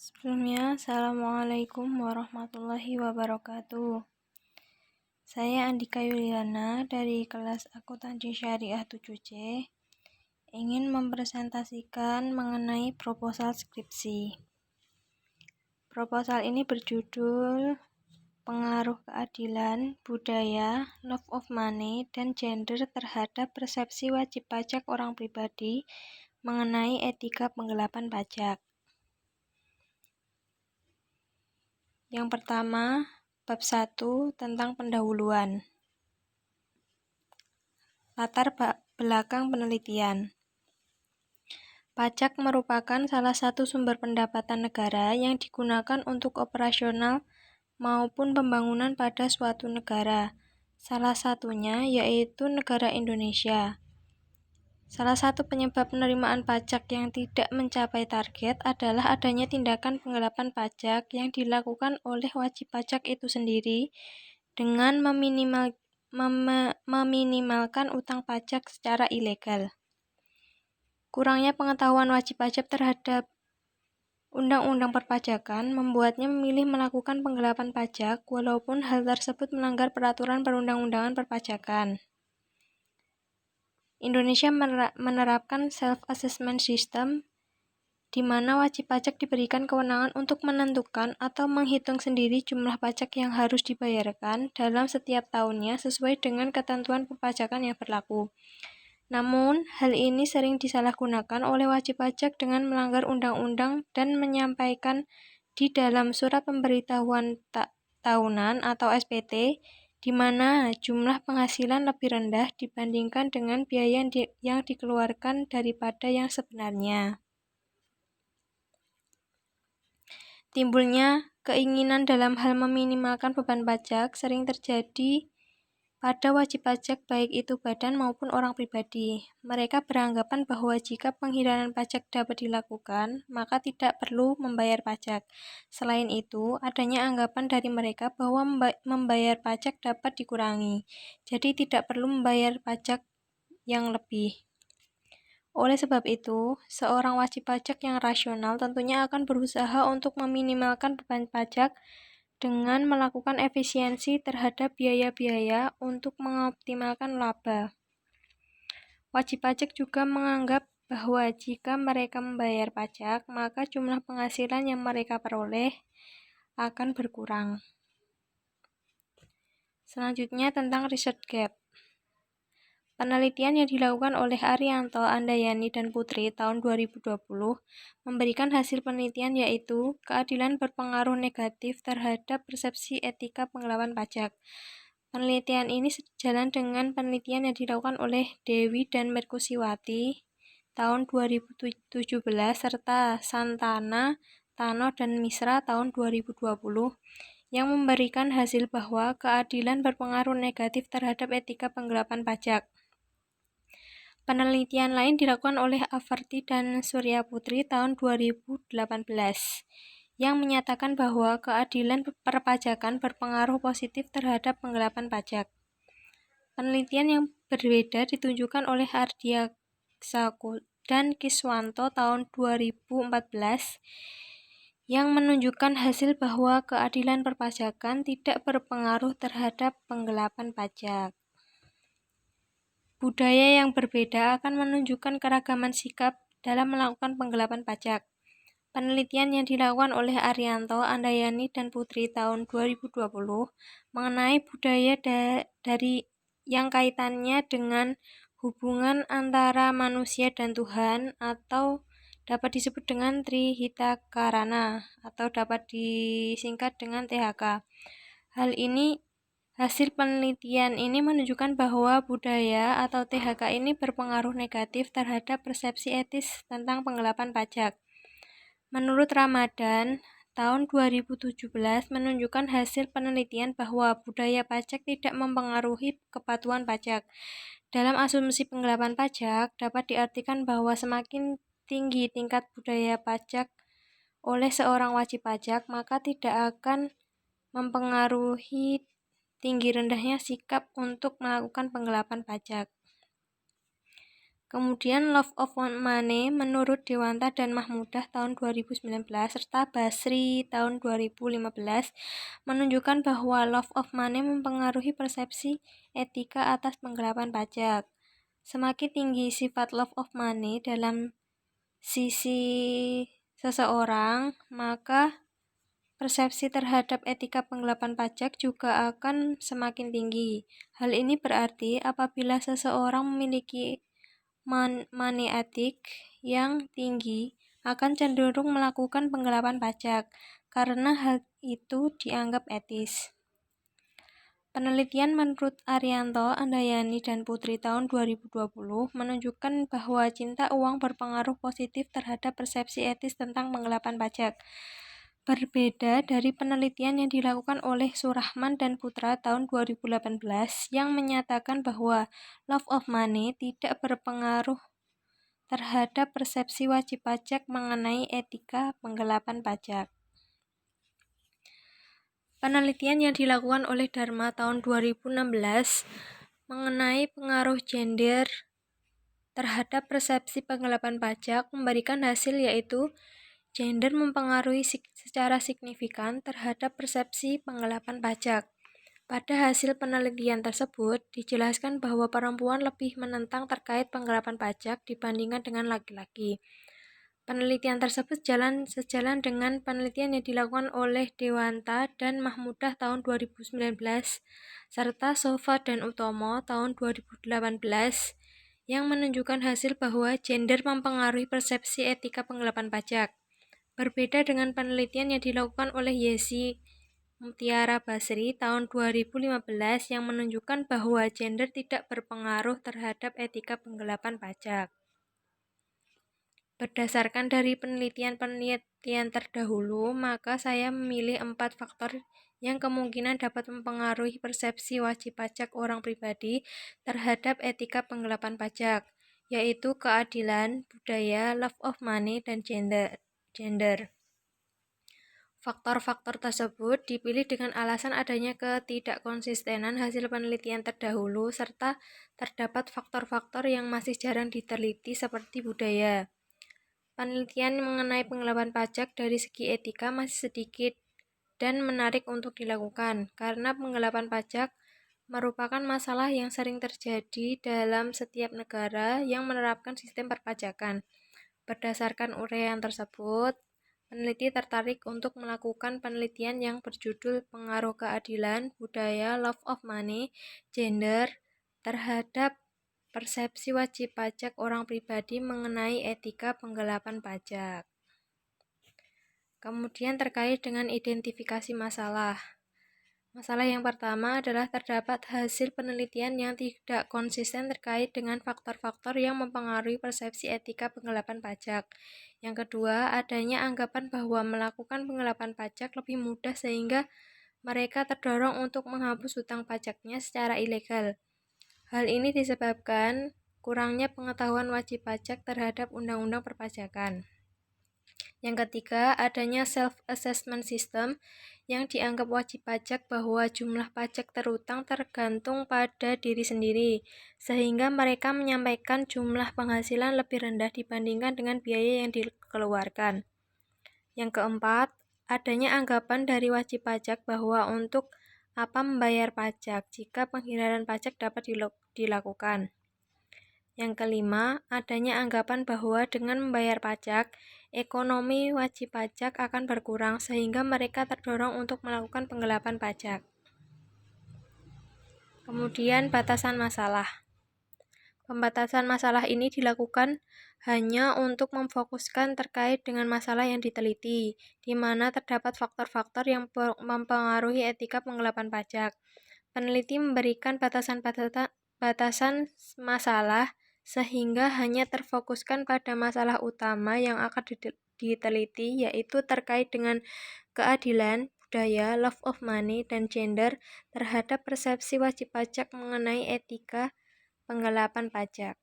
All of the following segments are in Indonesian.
Sebelumnya, Assalamualaikum warahmatullahi wabarakatuh. Saya Andika Yuliana dari kelas Akuntansi Syariah 7C ingin mempresentasikan mengenai proposal skripsi. Proposal ini berjudul Pengaruh Keadilan, Budaya, Love of Money, dan Gender terhadap persepsi wajib pajak orang pribadi mengenai etika penggelapan pajak. Yang pertama, bab 1 tentang pendahuluan. Latar belakang penelitian. Pajak merupakan salah satu sumber pendapatan negara yang digunakan untuk operasional maupun pembangunan pada suatu negara. Salah satunya yaitu negara Indonesia. Salah satu penyebab penerimaan pajak yang tidak mencapai target adalah adanya tindakan penggelapan pajak yang dilakukan oleh wajib pajak itu sendiri dengan meminimalkan utang pajak secara ilegal. Kurangnya pengetahuan wajib pajak terhadap undang-undang perpajakan membuatnya memilih melakukan penggelapan pajak walaupun hal tersebut melanggar peraturan perundang-undangan perpajakan. Indonesia menerapkan self-assessment system di mana wajib pajak diberikan kewenangan untuk menentukan atau menghitung sendiri jumlah pajak yang harus dibayarkan dalam setiap tahunnya sesuai dengan ketentuan perpajakan yang berlaku. Namun, hal ini sering disalahgunakan oleh wajib pajak dengan melanggar undang-undang dan menyampaikan di dalam surat pemberitahuan tahunan atau SPT di mana jumlah penghasilan lebih rendah dibandingkan dengan biaya yang dikeluarkan daripada yang sebenarnya. Timbulnya keinginan dalam hal meminimalkan beban pajak sering terjadi pada wajib pajak baik itu badan maupun orang pribadi. Mereka beranggapan bahwa jika penghindaran pajak dapat dilakukan, maka tidak perlu membayar pajak. Selain itu, adanya anggapan dari mereka bahwa membayar pajak dapat dikurangi, jadi tidak perlu membayar pajak yang lebih. Oleh sebab itu, seorang wajib pajak yang rasional tentunya akan berusaha untuk meminimalkan beban pajak dengan melakukan efisiensi terhadap biaya-biaya untuk mengoptimalkan laba. Wajib pajak juga menganggap bahwa jika mereka membayar pajak, maka jumlah penghasilan yang mereka peroleh akan berkurang. Selanjutnya tentang research gap. Penelitian yang dilakukan oleh Arianto, Andayani, dan Putri tahun 2020 memberikan hasil penelitian yaitu keadilan berpengaruh negatif terhadap persepsi etika penggelapan pajak. Penelitian ini sejalan dengan penelitian yang dilakukan oleh Dewi dan Merkusiwati tahun 2017 serta Santana, Tano, dan Misra tahun 2020 yang memberikan hasil bahwa keadilan berpengaruh negatif terhadap etika penggelapan pajak. Penelitian lain dilakukan oleh Averti dan Surya Putri tahun 2018 yang menyatakan bahwa keadilan perpajakan berpengaruh positif terhadap penggelapan pajak. Penelitian yang berbeda ditunjukkan oleh Ardiaksa dan Kiswanto tahun 2014 yang menunjukkan hasil bahwa keadilan perpajakan tidak berpengaruh terhadap penggelapan pajak. Budaya yang berbeda akan menunjukkan keragaman sikap dalam melakukan penggelapan pajak. Penelitian yang dilakukan oleh Arianto, Andayani, dan Putri tahun 2020 mengenai budaya dari yang kaitannya dengan hubungan antara manusia dan Tuhan atau dapat disebut dengan Trihitakarana atau dapat disingkat dengan THK. Hasil penelitian ini menunjukkan bahwa budaya atau THK ini berpengaruh negatif terhadap persepsi etis tentang penggelapan pajak. Menurut Ramadan, tahun 2017 menunjukkan hasil penelitian bahwa budaya pajak tidak mempengaruhi kepatuhan pajak. Dalam asumsi penggelapan pajak, dapat diartikan bahwa semakin tinggi tingkat budaya pajak oleh seorang wajib pajak, maka tidak akan mempengaruhi tinggi rendahnya sikap untuk melakukan penggelapan pajak. Kemudian Love of Money menurut Dewanta dan Mahmudah tahun 2019 serta Basri tahun 2015 menunjukkan bahwa Love of Money mempengaruhi persepsi etika atas penggelapan pajak. Semakin tinggi sifat love of money dalam sisi seseorang, maka persepsi terhadap etika penggelapan pajak juga akan semakin tinggi. Hal ini berarti apabila seseorang memiliki money ethic yang tinggi, akan cenderung melakukan penggelapan pajak karena hal itu dianggap etis. Penelitian menurut Arianto, Andayani, dan Putri tahun 2020 menunjukkan bahwa cinta uang berpengaruh positif terhadap persepsi etis tentang penggelapan pajak. Berbeda dari penelitian yang dilakukan oleh Surahman dan Putra tahun 2018 yang menyatakan bahwa love of money tidak berpengaruh terhadap persepsi wajib pajak mengenai etika penggelapan pajak. Penelitian yang dilakukan oleh Dharma tahun 2016 mengenai pengaruh gender terhadap persepsi penggelapan pajak memberikan hasil yaitu gender mempengaruhi secara signifikan terhadap persepsi penggelapan pajak. Pada hasil penelitian tersebut, dijelaskan bahwa perempuan lebih menentang terkait penggelapan pajak dibandingkan dengan laki-laki. Penelitian tersebut sejalan dengan penelitian yang dilakukan oleh Dewanta dan Mahmudah tahun 2019 serta Sofa dan Utomo tahun 2018 yang menunjukkan hasil bahwa gender mempengaruhi persepsi etika penggelapan pajak. Berbeda dengan penelitian yang dilakukan oleh Yesi Mutiara Basri tahun 2015 yang menunjukkan bahwa gender tidak berpengaruh terhadap etika penggelapan pajak. Berdasarkan dari penelitian terdahulu, maka saya memilih 4 faktor yang kemungkinan dapat mempengaruhi persepsi wajib pajak orang pribadi terhadap etika penggelapan pajak, yaitu keadilan, budaya, love of money, dan gender. Faktor-faktor tersebut dipilih dengan alasan adanya ketidakkonsistenan hasil penelitian terdahulu serta terdapat faktor-faktor yang masih jarang diteliti seperti budaya. Penelitian mengenai penggelapan pajak dari segi etika masih sedikit dan menarik untuk dilakukan, karena penggelapan pajak merupakan masalah yang sering terjadi dalam setiap negara yang menerapkan sistem perpajakan. Berdasarkan uraian tersebut, peneliti tertarik untuk melakukan penelitian yang berjudul Pengaruh Keadilan, Budaya, Love of Money, Gender terhadap persepsi wajib pajak orang pribadi mengenai etika penggelapan pajak. Kemudian terkait dengan identifikasi masalah. Masalah yang pertama adalah terdapat hasil penelitian yang tidak konsisten terkait dengan faktor-faktor yang mempengaruhi persepsi etika penggelapan pajak. Yang kedua, adanya anggapan bahwa melakukan penggelapan pajak lebih mudah sehingga mereka terdorong untuk menghapus hutang pajaknya secara ilegal. Hal ini disebabkan kurangnya pengetahuan wajib pajak terhadap undang-undang perpajakan. Yang ketiga, adanya self-assessment system yang dianggap wajib pajak bahwa jumlah pajak terutang tergantung pada diri sendiri, sehingga mereka menyampaikan jumlah penghasilan lebih rendah dibandingkan dengan biaya yang dikeluarkan. Yang keempat, adanya anggapan dari wajib pajak bahwa untuk apa membayar pajak jika penghindaran pajak dapat dilakukan. Yang kelima, adanya anggapan bahwa dengan membayar pajak, ekonomi wajib pajak akan berkurang sehingga mereka terdorong untuk melakukan penggelapan pajak. Kemudian batasan masalah. Pembatasan masalah ini dilakukan hanya untuk memfokuskan terkait dengan masalah yang diteliti, di mana terdapat faktor-faktor yang mempengaruhi etika penggelapan pajak. Peneliti memberikan batasan masalah sehingga hanya terfokuskan pada masalah utama yang akan diteliti, yaitu terkait dengan keadilan, budaya, love of money, dan gender terhadap persepsi wajib pajak mengenai etika penggelapan pajak.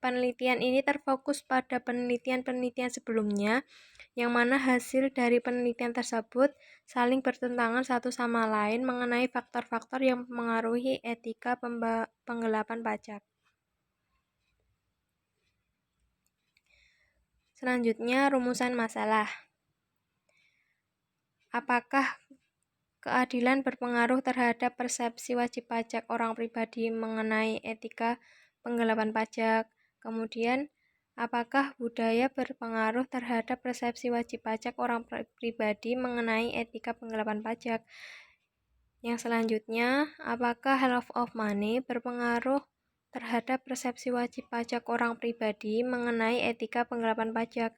Penelitian ini terfokus pada penelitian-penelitian sebelumnya, yang mana hasil dari penelitian tersebut saling bertentangan satu sama lain mengenai faktor-faktor yang mempengaruhi etika penggelapan pajak. Selanjutnya, rumusan masalah. Apakah keadilan berpengaruh terhadap persepsi wajib pajak orang pribadi mengenai etika penggelapan pajak? Kemudian, apakah budaya berpengaruh terhadap persepsi wajib pajak orang pribadi mengenai etika penggelapan pajak? Yang selanjutnya, apakah love of money berpengaruh terhadap persepsi wajib pajak orang pribadi mengenai etika penggelapan pajak?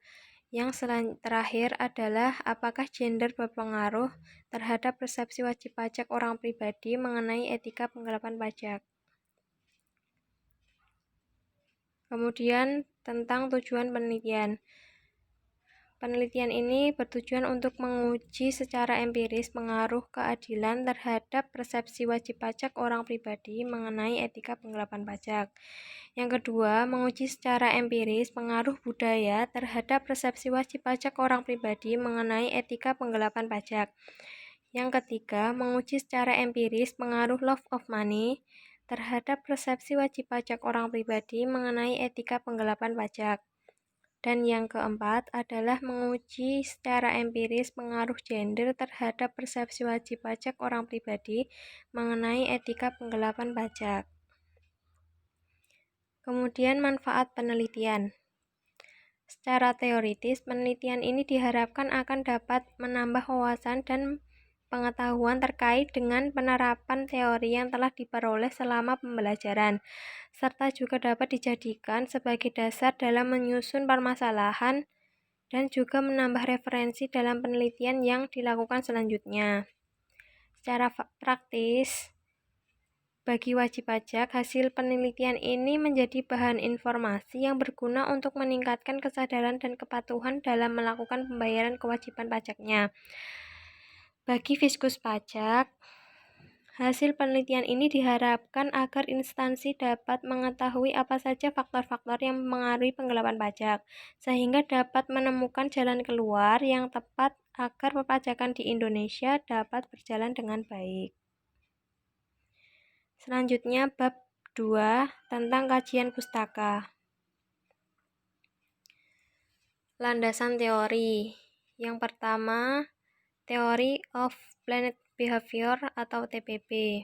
Yang terakhir adalah apakah gender berpengaruh terhadap persepsi wajib pajak orang pribadi mengenai etika penggelapan pajak? Kemudian tentang tujuan penelitian. Penelitian ini bertujuan untuk menguji secara empiris pengaruh keadilan terhadap persepsi wajib pajak orang pribadi mengenai etika penggelapan pajak. Yang kedua, menguji secara empiris pengaruh budaya terhadap persepsi wajib pajak orang pribadi mengenai etika penggelapan pajak. Yang ketiga, menguji secara empiris pengaruh love of money terhadap persepsi wajib pajak orang pribadi mengenai etika penggelapan pajak. Dan yang keempat adalah menguji secara empiris pengaruh gender terhadap persepsi wajib pajak orang pribadi mengenai etika penggelapan pajak. Kemudian manfaat penelitian. Secara teoritis, penelitian ini diharapkan akan dapat menambah wawasan dan pengetahuan terkait dengan penerapan teori yang telah diperoleh selama pembelajaran, serta juga dapat dijadikan sebagai dasar dalam menyusun permasalahan dan juga menambah referensi dalam penelitian yang dilakukan selanjutnya. Secara praktis, bagi wajib pajak, hasil penelitian ini menjadi bahan informasi yang berguna untuk meningkatkan kesadaran dan kepatuhan dalam melakukan pembayaran kewajiban pajaknya. Bagi fiskus pajak, hasil penelitian ini diharapkan agar instansi dapat mengetahui apa saja faktor-faktor yang mempengaruhi penggelapan pajak, sehingga dapat menemukan jalan keluar yang tepat agar perpajakan di Indonesia dapat berjalan dengan baik. Selanjutnya, bab 2 tentang kajian pustaka. Landasan teori. Yang pertama, Theory of Planned Behavior atau TPB.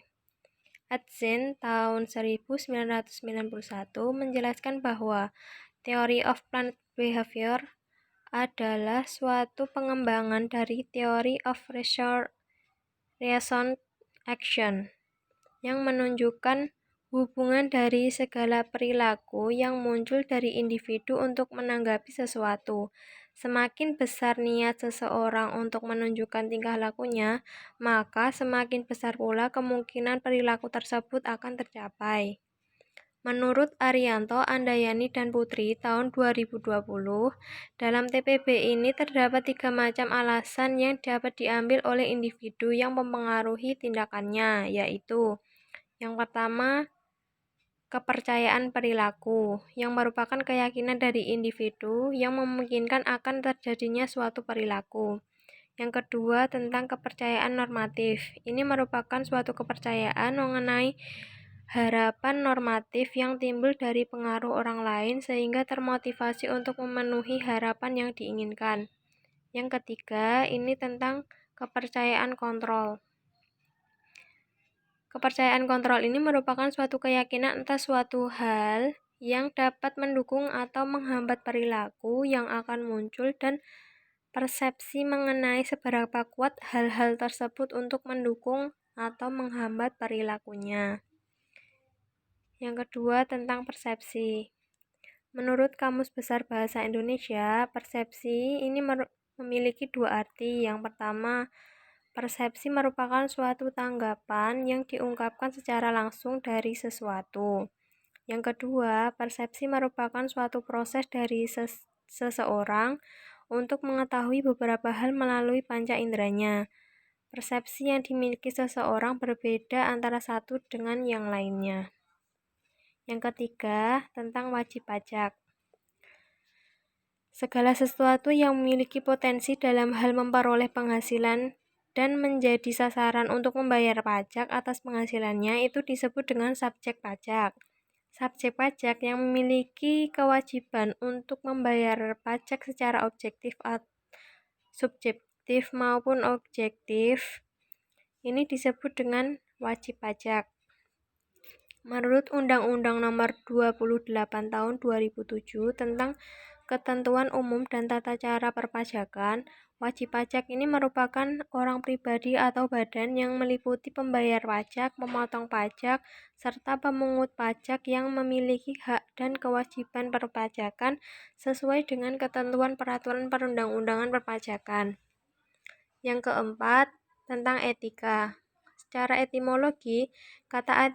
Atzen tahun 1991 menjelaskan bahwa Theory of Planned Behavior adalah suatu pengembangan dari Theory of Reasoned Action yang menunjukkan hubungan dari segala perilaku yang muncul dari individu untuk menanggapi sesuatu. Semakin besar niat seseorang untuk menunjukkan tingkah lakunya, maka semakin besar pula kemungkinan perilaku tersebut akan tercapai. Menurut Arianto, Andayani, dan Putri tahun 2020, dalam TPB ini terdapat 3 macam alasan yang dapat diambil oleh individu yang mempengaruhi tindakannya, yaitu yang pertama, kepercayaan perilaku, yang merupakan keyakinan dari individu yang memungkinkan akan terjadinya suatu perilaku. Yang kedua, tentang kepercayaan normatif. Ini merupakan suatu kepercayaan mengenai harapan normatif yang timbul dari pengaruh orang lain sehingga termotivasi untuk memenuhi harapan yang diinginkan. Yang ketiga, ini tentang kepercayaan kontrol. Kepercayaan kontrol ini merupakan suatu keyakinan atas suatu hal yang dapat mendukung atau menghambat perilaku yang akan muncul dan persepsi mengenai seberapa kuat hal-hal tersebut untuk mendukung atau menghambat perilakunya. Yang kedua, tentang persepsi. Menurut Kamus Besar Bahasa Indonesia, persepsi ini memiliki 2 arti. Yang pertama, persepsi merupakan suatu tanggapan yang diungkapkan secara langsung dari sesuatu. Yang kedua, persepsi merupakan suatu proses dari seseorang untuk mengetahui beberapa hal melalui panca inderanya. Persepsi yang dimiliki seseorang berbeda antara satu dengan yang lainnya. Yang ketiga, tentang wajib pajak. Segala sesuatu yang memiliki potensi dalam hal memperoleh penghasilan dan menjadi sasaran untuk membayar pajak atas penghasilannya itu disebut dengan subjek pajak. Subjek pajak yang memiliki kewajiban untuk membayar pajak secara objektif subjektif maupun objektif ini disebut dengan wajib pajak. Menurut Undang-Undang Nomor 28 Tahun 2007 tentang Ketentuan Umum dan Tata Cara Perpajakan, wajib pajak ini merupakan orang pribadi atau badan yang meliputi pembayar pajak, pemotong pajak, serta pemungut pajak yang memiliki hak dan kewajiban perpajakan sesuai dengan ketentuan peraturan perundang-undangan perpajakan. Yang keempat, tentang etika. Secara etimologi, kata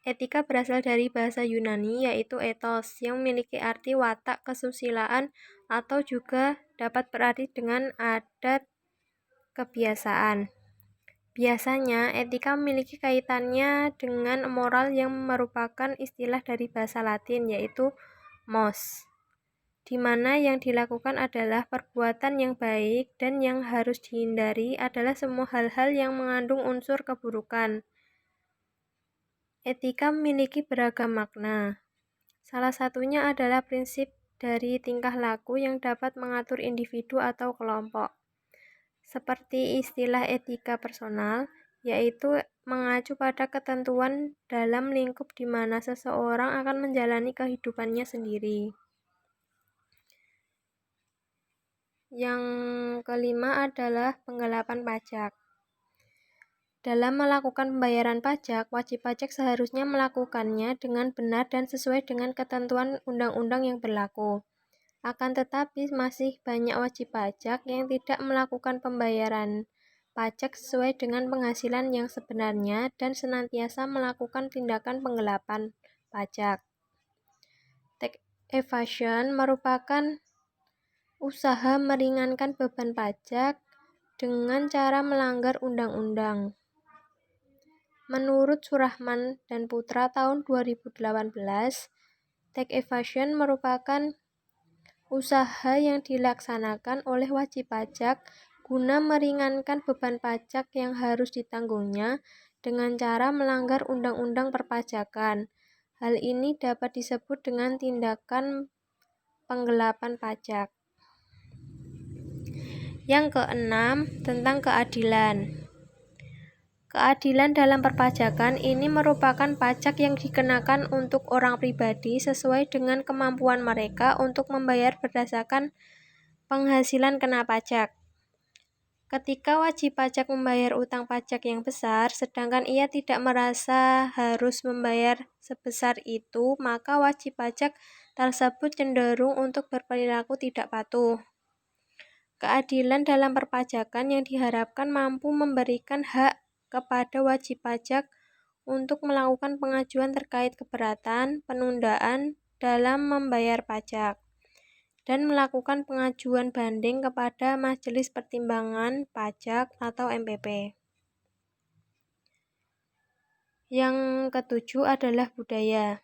etika berasal dari bahasa Yunani yaitu ethos yang memiliki arti watak kesusilaan atau juga dapat berarti dengan adat kebiasaan. Biasanya, etika memiliki kaitannya dengan moral yang merupakan istilah dari bahasa Latin yaitu mos, di mana yang dilakukan adalah perbuatan yang baik dan yang harus dihindari adalah semua hal-hal yang mengandung unsur keburukan. Etika memiliki beragam makna. Salah satunya adalah prinsip dari tingkah laku yang dapat mengatur individu atau kelompok. Seperti istilah etika personal, yaitu mengacu pada ketentuan dalam lingkup di mana seseorang akan menjalani kehidupannya sendiri. Yang kelima adalah penggelapan pajak. Dalam melakukan pembayaran pajak, wajib pajak seharusnya melakukannya dengan benar dan sesuai dengan ketentuan undang-undang yang berlaku. Akan tetapi masih banyak wajib pajak yang tidak melakukan pembayaran pajak sesuai dengan penghasilan yang sebenarnya dan senantiasa melakukan tindakan penggelapan pajak. Tax evasion merupakan usaha meringankan beban pajak dengan cara melanggar undang-undang. Menurut Surahman dan Putra tahun 2018, tax evasion merupakan usaha yang dilaksanakan oleh wajib pajak guna meringankan beban pajak yang harus ditanggungnya dengan cara melanggar undang-undang perpajakan. Hal ini dapat disebut dengan tindakan penggelapan pajak. Yang keenam, tentang keadilan. Keadilan dalam perpajakan ini merupakan pajak yang dikenakan untuk orang pribadi sesuai dengan kemampuan mereka untuk membayar berdasarkan penghasilan kena pajak. Ketika wajib pajak membayar utang pajak yang besar, sedangkan ia tidak merasa harus membayar sebesar itu, maka wajib pajak tersebut cenderung untuk berperilaku tidak patuh. Keadilan dalam perpajakan yang diharapkan mampu memberikan hak kepada wajib pajak untuk melakukan pengajuan terkait keberatan, penundaan dalam membayar pajak, dan melakukan pengajuan banding kepada Majelis Pertimbangan Pajak atau MPP. Yang ketujuh adalah budaya.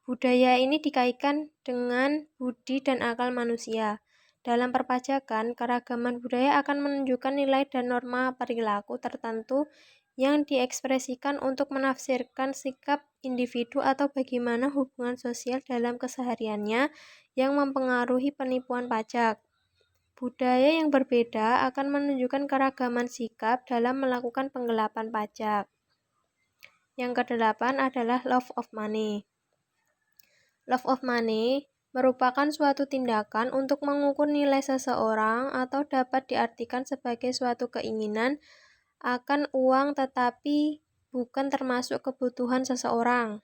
Budaya ini dikaitkan dengan budi dan akal manusia. Dalam perpajakan, keragaman budaya akan menunjukkan nilai dan norma perilaku tertentu yang diekspresikan untuk menafsirkan sikap individu atau bagaimana hubungan sosial dalam kesehariannya yang mempengaruhi penipuan pajak. Budaya yang berbeda akan menunjukkan keragaman sikap dalam melakukan penggelapan pajak. Yang kedelapan adalah love of money. Love of money merupakan suatu tindakan untuk mengukur nilai seseorang atau dapat diartikan sebagai suatu keinginan akan uang tetapi bukan termasuk kebutuhan seseorang.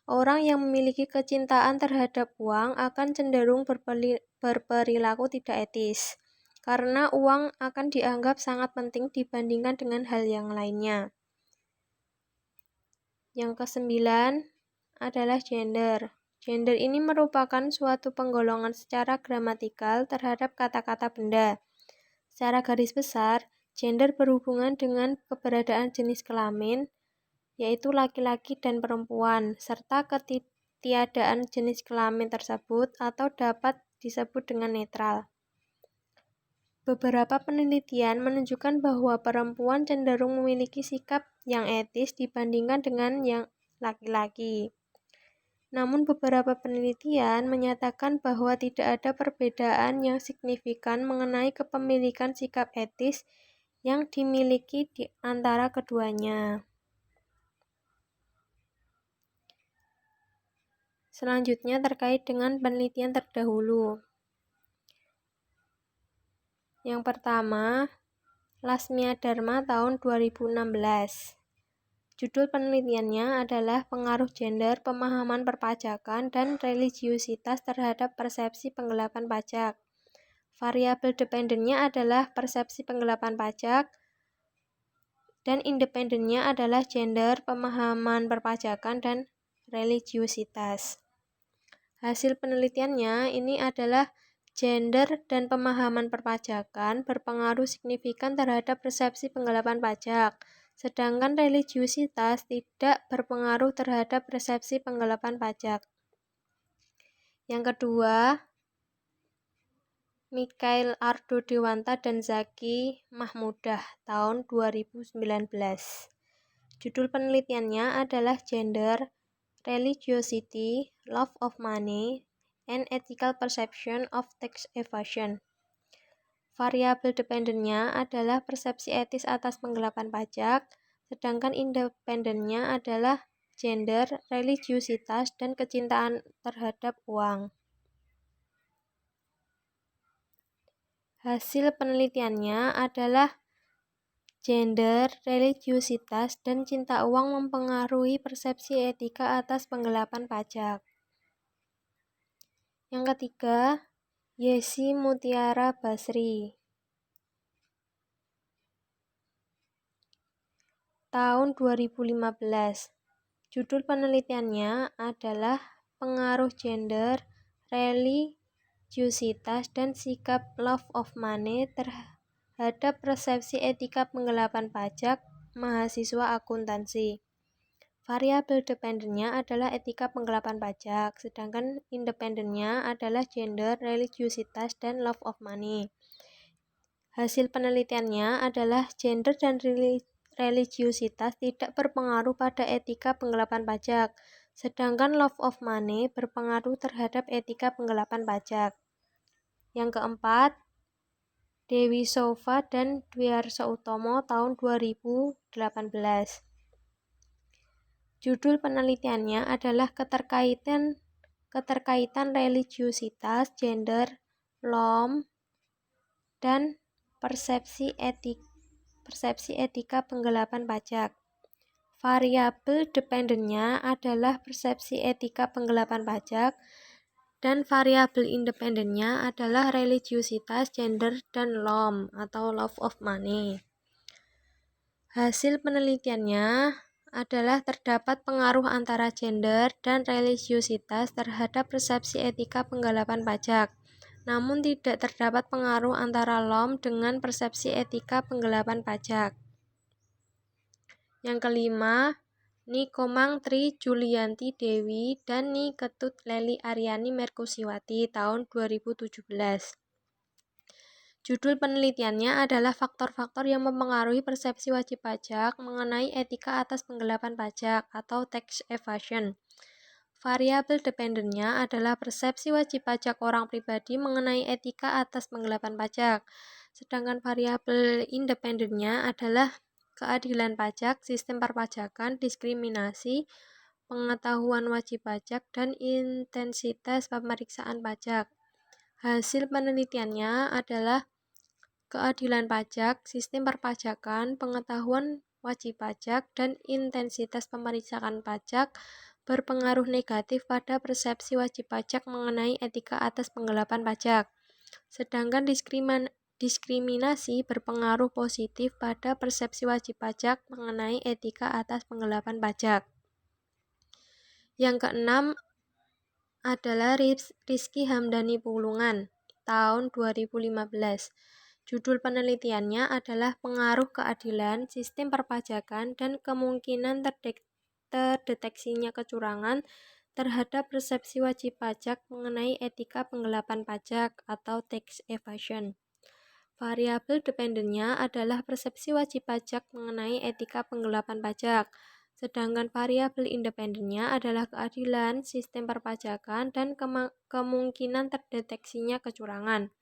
Orang yang memiliki kecintaan terhadap uang akan cenderung berperilaku tidak etis, karena uang akan dianggap sangat penting dibandingkan dengan hal yang lainnya. Yang kesembilan adalah gender. Gender ini merupakan suatu penggolongan secara gramatikal terhadap kata-kata benda. Secara garis besar, gender berhubungan dengan keberadaan jenis kelamin, yaitu laki-laki dan perempuan, serta ketiadaan jenis kelamin tersebut atau dapat disebut dengan netral. Beberapa penelitian menunjukkan bahwa perempuan cenderung memiliki sikap yang etis dibandingkan dengan yang laki-laki. Namun beberapa penelitian menyatakan bahwa tidak ada perbedaan yang signifikan mengenai kepemilikan sikap etis yang dimiliki di antara keduanya. Selanjutnya terkait dengan penelitian terdahulu. Yang pertama, Lasmia Dharma tahun 2016. Judul penelitiannya adalah pengaruh gender, pemahaman perpajakan, dan religiusitas terhadap persepsi penggelapan pajak. Variabel dependennya adalah persepsi penggelapan pajak, dan independennya adalah gender, pemahaman perpajakan, dan religiusitas. Hasil penelitiannya ini adalah gender dan pemahaman perpajakan berpengaruh signifikan terhadap persepsi penggelapan pajak, sedangkan religiusitas tidak berpengaruh terhadap persepsi penggelapan pajak. Yang kedua, Mikhail Ardo Dewanta dan Zaki Mahmudah tahun 2019. Judul penelitiannya adalah Gender, Religiosity, Love of Money, and Ethical Perception of Tax Evasion. Variabel dependennya adalah persepsi etis atas penggelapan pajak, sedangkan independennya adalah gender, religiusitas, dan kecintaan terhadap uang. Hasil penelitiannya adalah gender, religiusitas, dan cinta uang mempengaruhi persepsi etika atas penggelapan pajak. Yang ketiga, Yesi Mutiara Basri tahun 2015. Judul penelitiannya adalah pengaruh gender, religiusitas, dan sikap love of money terhadap persepsi etika penggelapan pajak mahasiswa akuntansi. Variabel dependennya adalah etika penggelapan pajak, sedangkan independennya adalah gender, religiusitas, dan love of money. Hasil penelitiannya adalah gender dan religiusitas tidak berpengaruh pada etika penggelapan pajak, sedangkan love of money berpengaruh terhadap etika penggelapan pajak. Yang keempat, Dewi Sova dan Dwiarso Utomo tahun 2018. Judul penelitiannya adalah keterkaitan religiusitas, gender, LOM, dan persepsi etika penggelapan pajak. Variabel dependennya adalah persepsi etika penggelapan pajak, dan variabel independennya adalah religiusitas, gender, dan LOM atau love of money. Hasil penelitiannya adalah terdapat pengaruh antara gender dan religiusitas terhadap persepsi etika penggelapan pajak, namun tidak terdapat pengaruh antara LOM dengan persepsi etika penggelapan pajak. Yang kelima, Ni Komang Tri Julianti Dewi dan Ni Ketut Leli Aryani Merkusiwati tahun 2017. Judul penelitiannya adalah faktor-faktor yang mempengaruhi persepsi wajib pajak mengenai etika atas penggelapan pajak atau tax evasion. Variabel dependennya adalah persepsi wajib pajak orang pribadi mengenai etika atas penggelapan pajak, sedangkan variabel independennya adalah keadilan pajak, sistem perpajakan, diskriminasi, pengetahuan wajib pajak, dan intensitas pemeriksaan pajak. Hasil penelitiannya adalah keadilan pajak, sistem perpajakan, pengetahuan wajib pajak, dan intensitas pemeriksaan pajak berpengaruh negatif pada persepsi wajib pajak mengenai etika atas penggelapan pajak, sedangkan diskriminasi berpengaruh positif pada persepsi wajib pajak mengenai etika atas penggelapan pajak. Yang keenam adalah Rizky Hamdani Pulungan tahun 2015. Judul penelitiannya adalah pengaruh keadilan, sistem perpajakan, dan kemungkinan terdeteksinya kecurangan terhadap persepsi wajib pajak mengenai etika penggelapan pajak atau tax evasion. Variabel dependennya adalah persepsi wajib pajak mengenai etika penggelapan pajak, Sedangkan variabel independennya adalah keadilan sistem perpajakan dan kemungkinan terdeteksinya kecurangan.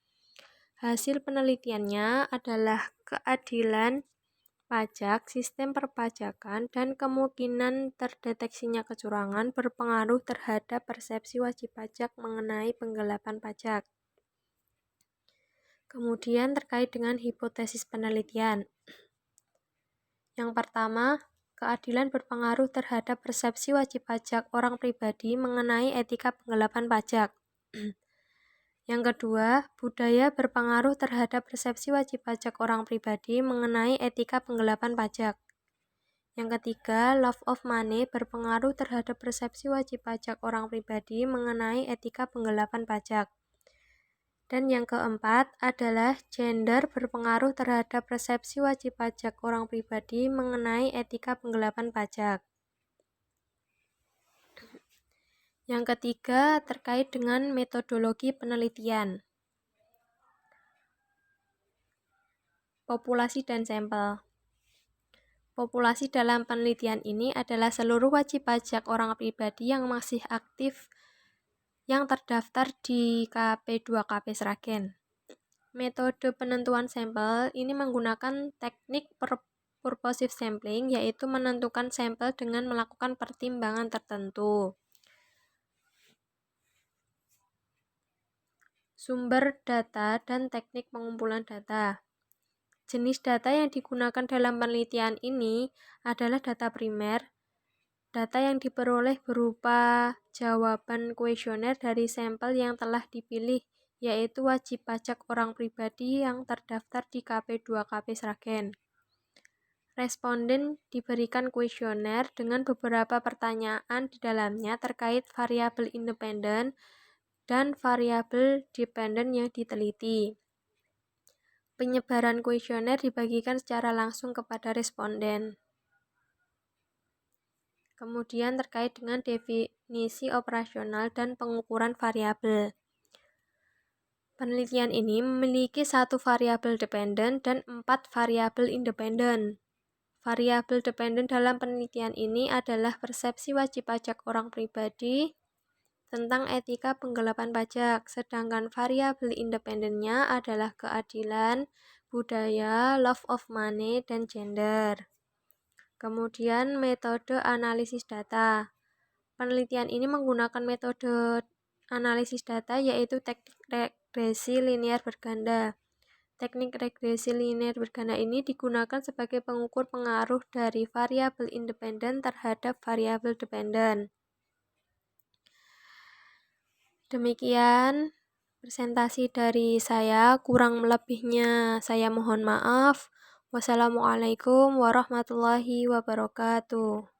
Hasil penelitiannya adalah keadilan pajak, sistem perpajakan, dan kemungkinan terdeteksinya kecurangan berpengaruh terhadap persepsi wajib pajak mengenai penggelapan pajak. Kemudian terkait dengan hipotesis penelitian. Yang pertama, keadilan berpengaruh terhadap persepsi wajib pajak orang pribadi mengenai etika penggelapan pajak. Yang kedua, budaya berpengaruh terhadap persepsi wajib pajak orang pribadi mengenai etika penggelapan pajak. Yang ketiga, love of money berpengaruh terhadap persepsi wajib pajak orang pribadi mengenai etika penggelapan pajak. Dan yang keempat adalah gender berpengaruh terhadap persepsi wajib pajak orang pribadi mengenai etika penggelapan pajak. Yang ketiga, terkait dengan metodologi penelitian. Populasi dan sampel. Populasi dalam penelitian ini adalah seluruh wajib pajak orang pribadi yang masih aktif yang terdaftar di KP2KP Sragen. Metode penentuan sampel ini menggunakan teknik purposive sampling, yaitu menentukan sampel dengan melakukan pertimbangan tertentu. Sumber data dan teknik pengumpulan data. Jenis data yang digunakan dalam penelitian ini adalah data primer, data yang diperoleh berupa jawaban kuesioner dari sampel yang telah dipilih, yaitu wajib pajak orang pribadi yang terdaftar di KP2KP Sragen. Responden diberikan kuesioner dengan beberapa pertanyaan di dalamnya terkait variabel independen dan variabel dependen yang diteliti. Penyebaran kuesioner dibagikan secara langsung kepada responden. Kemudian terkait dengan definisi operasional dan pengukuran variabel. Penelitian ini memiliki 1 variabel dependen dan 4 variabel independen. Variabel dependen dalam penelitian ini adalah persepsi wajib pajak orang pribadi tentang etika penggelapan pajak, sedangkan variabel independennya adalah keadilan, budaya, love of money, dan gender. Kemudian metode analisis data. Penelitian ini menggunakan metode analisis data yaitu teknik regresi linear berganda. Teknik regresi linear berganda ini digunakan sebagai pengukur pengaruh dari variabel independen terhadap variabel dependen. Demikian presentasi dari saya, kurang lebihnya saya mohon maaf. Wassalamualaikum warahmatullahi wabarakatuh.